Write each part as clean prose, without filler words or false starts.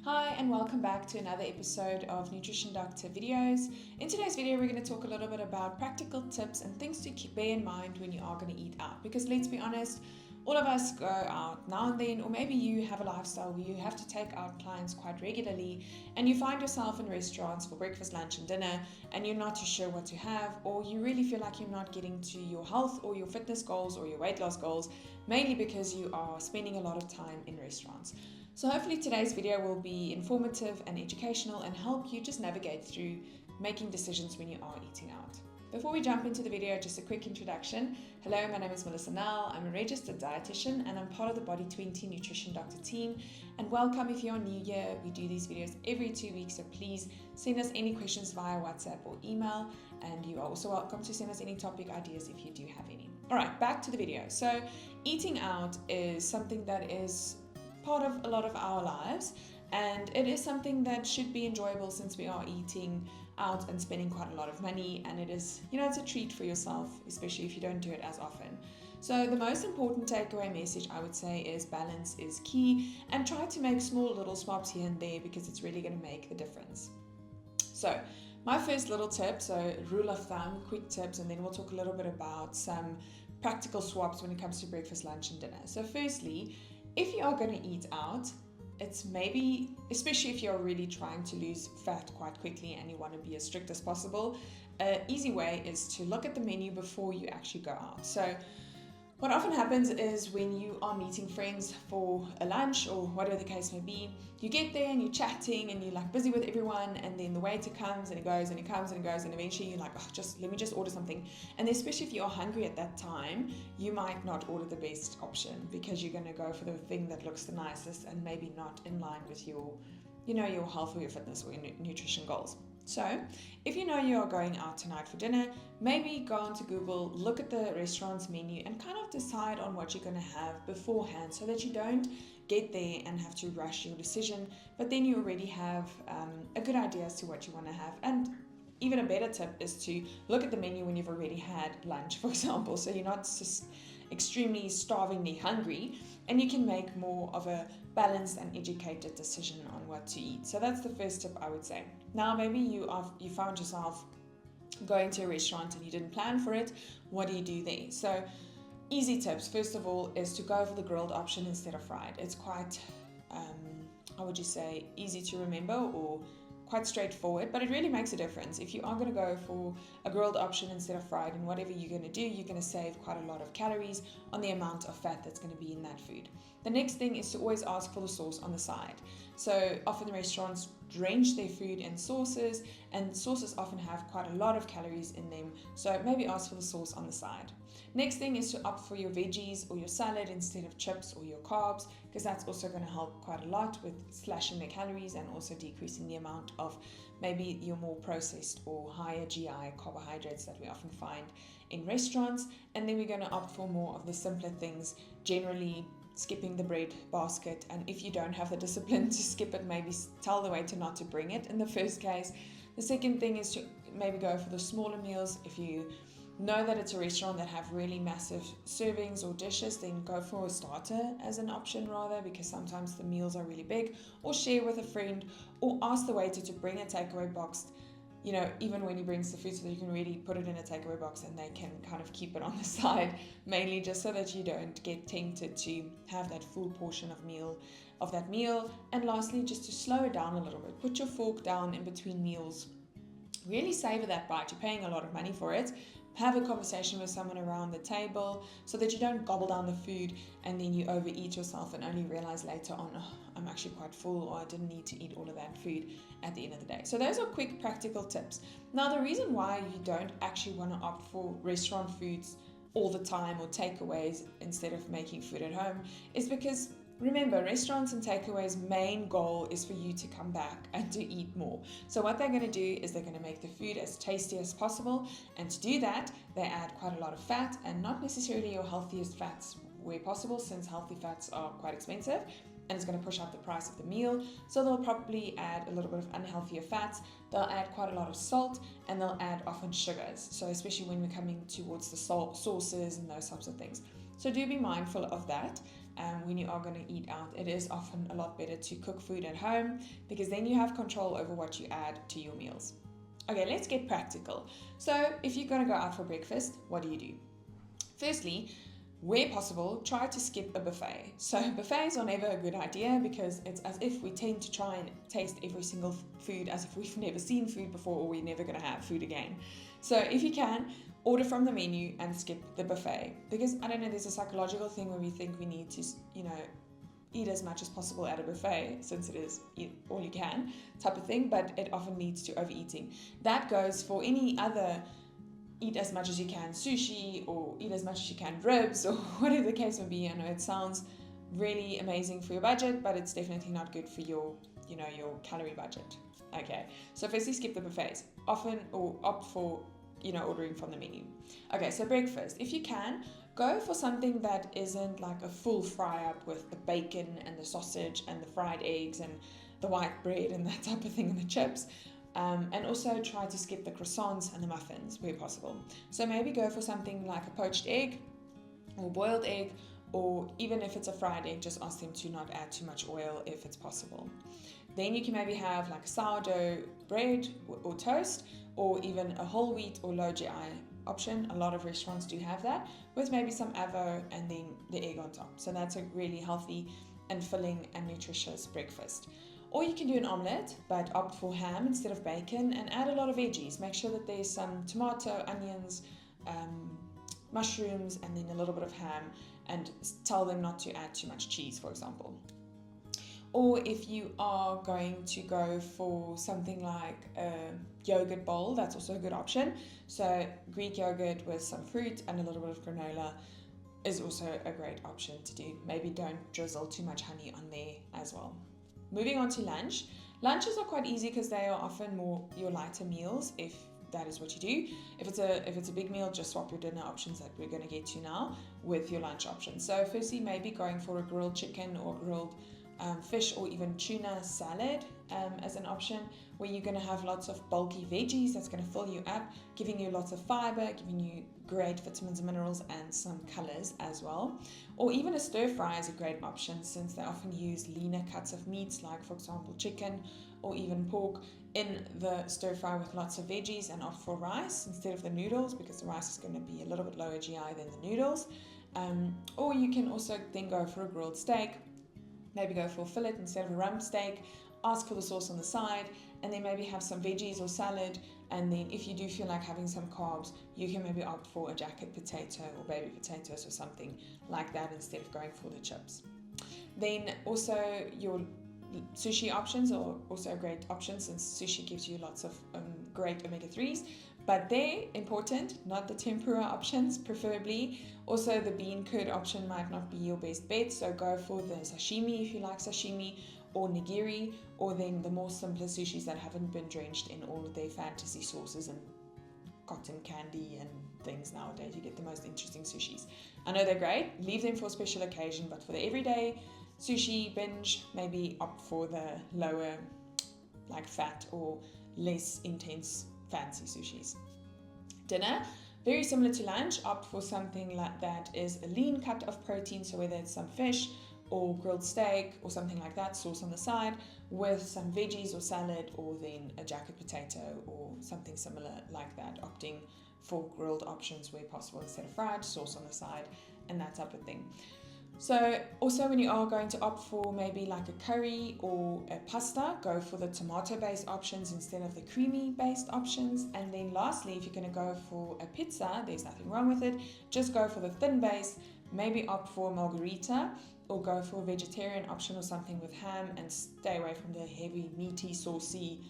Hi and welcome back to another episode of Nutrition Doctor videos. In today's video we're going to talk a little bit about practical tips and things to bear in mind when you are going to eat out, because let's be honest, all of us go out now and then, or maybe you have a lifestyle where you have to take out clients quite regularly and you find yourself in restaurants for breakfast, lunch and dinner and you're not too sure what to have, or you really feel like you're not getting to your health or your fitness goals or your weight loss goals, mainly because you are spending a lot of time in restaurants. So hopefully today's video will be informative and educational and help you just navigate through making decisions when you are eating out. Before we jump into the video, just a quick introduction. Hello, my name is Melissa Nell. I'm a registered dietitian and I'm part of the Body 20 Nutrition Doctor team. And welcome if you're new here. We do these videos every 2 weeks, so please send us any questions via WhatsApp or email. And you are also welcome to send us any topic ideas if you do have any. All right, back to the video. So eating out is something that is part of a lot of our lives, and it is something that should be enjoyable since we are eating out and spending quite a lot of money, and it is, it's a treat for yourself, especially if you don't do it as often. So the most important takeaway message I would say is balance is key, and try to make small little swaps here and there because it's really going to make the difference. So my first little tip, so rule of thumb, quick tips, and then we'll talk a little bit about some practical swaps when it comes to breakfast, lunch and dinner. So firstly, if you are going to eat out, it's maybe, especially if you're really trying to lose fat quite quickly and you want to be as strict as possible, an easy way is to look at the menu before you actually go out. So what often happens is when you are meeting friends for a lunch or whatever the case may be, you get there and you're chatting and you're like busy with everyone, and then the waiter comes and it goes and it comes and it goes, and eventually you're like, let me just order something. And especially if you're hungry at that time, you might not order the best option because you're going to go for the thing that looks the nicest and maybe not in line with your health or your fitness or your nutrition goals. So if you know you are going out tonight for dinner, maybe go onto Google, look at the restaurant's menu and kind of decide on what you're going to have beforehand so that you don't get there and have to rush your decision, but then you already have a good idea as to what you want to have. And even a better tip is to look at the menu when you've already had lunch, for example, so you're not just extremely starvingly hungry, and you can make more of a balanced and educated decision on what to eat. So that's the first tip I would say. Now maybe you found yourself going to a restaurant and you didn't plan for it. What do you do there? So easy tips, first of all, is to go for the grilled option instead of fried. It's quite, how would you say, easy to remember or quite straightforward, but it really makes a difference. If you are going to go for a grilled option instead of fried, and whatever you're going to do, you're going to save quite a lot of calories on the amount of fat that's going to be in that food. The next thing is to always ask for the sauce on the side. So often restaurants drench their food in sauces, and sauces often have quite a lot of calories in them, so maybe ask for the sauce on the side. Next thing is to opt for your veggies or your salad instead of chips or your carbs, because that's also going to help quite a lot with slashing the calories and also decreasing the amount of maybe your more processed or higher GI carbohydrates that we often find in restaurants. And then we're going to opt for more of the simpler things, generally skipping the bread basket, and if you don't have the discipline to skip it, maybe tell the waiter not to bring it in the first case. The second thing is to maybe go for the smaller meals. If you know that it's a restaurant that have really massive servings or dishes, then go for a starter as an option rather, because sometimes the meals are really big, or share with a friend, or ask the waiter to bring a takeaway box, even when he brings the food, so that you can really put it in a takeaway box and they can kind of keep it on the side, mainly just so that you don't get tempted to have that full portion of that meal. And lastly, just to slow it down a little bit, put your fork down in between meals, really savor that bite. You're paying a lot of money for it. Have a conversation with someone around the table so that you don't gobble down the food and then you overeat yourself and only realize later on, I'm actually quite full, or I didn't need to eat all of that food at the end of the day. So those are quick practical tips. Now, the reason why you don't actually want to opt for restaurant foods all the time or takeaways instead of making food at home is because, remember, restaurants and takeaways' main goal is for you to come back and to eat more. So what they're going to do is they're going to make the food as tasty as possible, and to do that, they add quite a lot of fat, and not necessarily your healthiest fats where possible, since healthy fats are quite expensive and it's going to push up the price of the meal. So they'll probably add a little bit of unhealthier fats, they'll add quite a lot of salt, and they'll add often sugars. So especially when we're coming towards the sauces and those types of things. So do be mindful of that. when you are going to eat out, it is often a lot better to cook food at home, because then you have control over what you add to your meals. Okay, let's get practical. So if you're going to go out for breakfast, what do? Firstly, where possible, try to skip a buffet. So buffets are never a good idea, because it's as if we tend to try and taste every single food as if we've never seen food before, or we're never going to have food again. So if you can, order from the menu and skip the buffet, because I don't know, there's a psychological thing where we think we need to, eat as much as possible at a buffet, since it is eat all you can type of thing, but it often leads to overeating. That goes for any other eat as much as you can sushi, or eat as much as you can ribs, or whatever the case may be. I know it sounds really amazing for your budget, but it's definitely not good for your calorie budget. Okay, so firstly, skip the buffets often, or opt for ordering from the menu. Okay, so breakfast, if you can, go for something that isn't like a full fry up with the bacon and the sausage and the fried eggs and the white bread and that type of thing, and the chips. And also try to skip the croissants and the muffins where possible. So maybe go for something like a poached egg or boiled egg, or even if it's a fried egg, just ask them to not add too much oil if it's possible. Then you can maybe have like sourdough bread or toast, or even a whole wheat or low GI option. A lot of restaurants do have that, with maybe some avo and then the egg on top. So that's a really healthy and filling and nutritious breakfast. Or you can do an omelette, but opt for ham instead of bacon, and add a lot of veggies. Make sure that there's some tomato, onions, mushrooms, and then a little bit of ham, and tell them not to add too much cheese, for example. Or if you are going to go for something like a yogurt bowl, that's also a good option. So Greek yogurt with some fruit and a little bit of granola is also a great option to do. Maybe don't drizzle too much honey on there as well. Moving on to lunch. Lunches are quite easy because they are often more your lighter meals, if that is what you do. If it's a big meal, just swap your dinner options that we're going to get to now with your lunch options. So firstly, maybe going for a grilled chicken or grilled fish, or even tuna salad as an option, where you're going to have lots of bulky veggies that's going to fill you up, giving you lots of fiber, giving you great vitamins and minerals, and some colors as well. Or even a stir fry is a great option, since they often use leaner cuts of meats, like for example chicken or even pork, in the stir fry with lots of veggies, and opt for rice instead of the noodles, because the rice is going to be a little bit lower GI than the noodles. Or you can also then go for a grilled steak. Maybe go for a fillet instead of a rump steak, ask for the sauce on the side, and then maybe have some veggies or salad. And then if you do feel like having some carbs, you can maybe opt for a jacket potato or baby potatoes or something like that instead of going for the chips. Then also your sushi options are also a great option, since sushi gives you lots of great omega-3s. But they're important, not the tempura options, preferably. Also, the bean curd option might not be your best bet, so go for the sashimi if you like sashimi, or nigiri, or then the more simpler sushis that haven't been drenched in all of their fantasy sauces and cotton candy and things. Nowadays you get the most interesting sushis. I know they're great, leave them for a special occasion, but for the everyday sushi binge, maybe opt for the lower, like fat or less intense fancy sushis. Dinner, very similar to lunch, opt for something like that is a lean cut of protein, so whether it's some fish or grilled steak or something like that, sauce on the side, with some veggies or salad, or then a jacket potato or something similar like that, opting for grilled options where possible instead of fried, sauce on the side, and that type of thing. So also, when you are going to opt for maybe like a curry or a pasta, go for the tomato-based options instead of the creamy-based options. And then lastly, if you're going to go for a pizza, there's nothing wrong with it. Just go for the thin base, maybe opt for a margarita, or go for a vegetarian option or something with ham, and stay away from the heavy, meaty, saucy,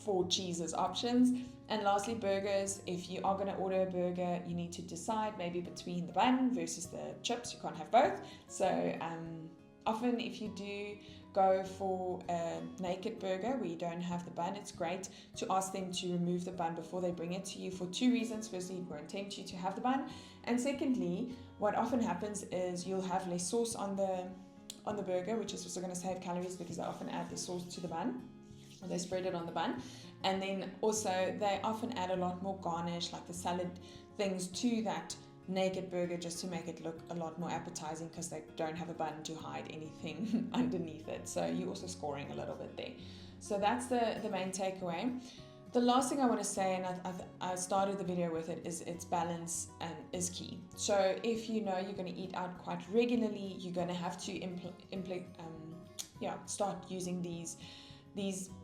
4 cheeses options. And lastly, burgers. If you are going to order a burger, you need to decide maybe between the bun versus the chips. You can't have both. So often if you do go for a naked burger where you don't have the bun, it's great to ask them to remove the bun before they bring it to you, for 2 reasons. Firstly, it won't tempt you to have the bun, and secondly, what often happens is you'll have less sauce on the burger, which is also going to save calories, because they often add the sauce to the bun, or they spread it on the bun. And then also they often add a lot more garnish, like the salad things, to that naked burger just to make it look a lot more appetizing because they don't have a bun to hide anything underneath it. So you're also scoring a little bit there. So that's the main takeaway. The last thing I want to say, and I started the video with it, is it's balance and is key. So if you know you're going to eat out quite regularly, you're going to have to start using these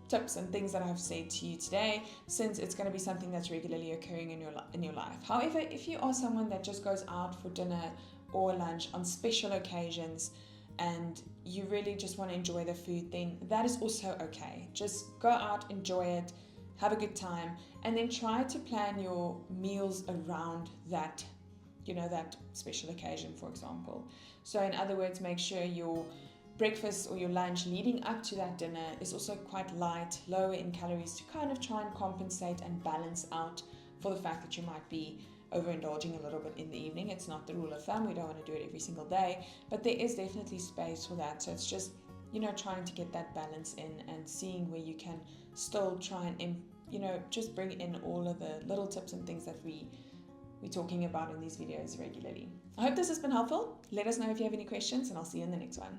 tips and things that I've said to you today, since it's going to be something that's regularly occurring in your life. However, if you are someone that just goes out for dinner or lunch on special occasions and you really just want to enjoy the food, then that is also okay. Just go out, enjoy it, have a good time, and then try to plan your meals around that, that special occasion, for example. So in other words, make sure your breakfast or your lunch leading up to that dinner is also quite light, lower in calories, to kind of try and compensate and balance out for the fact that you might be overindulging a little bit in the evening. It's not the rule of thumb. We don't want to do it every single day, but there is definitely space for that. So it's just, trying to get that balance in and seeing where you can still try and, just bring in all of the little tips and things that we're talking about in these videos regularly. I hope this has been helpful. Let us know if you have any questions, and I'll see you in the next one.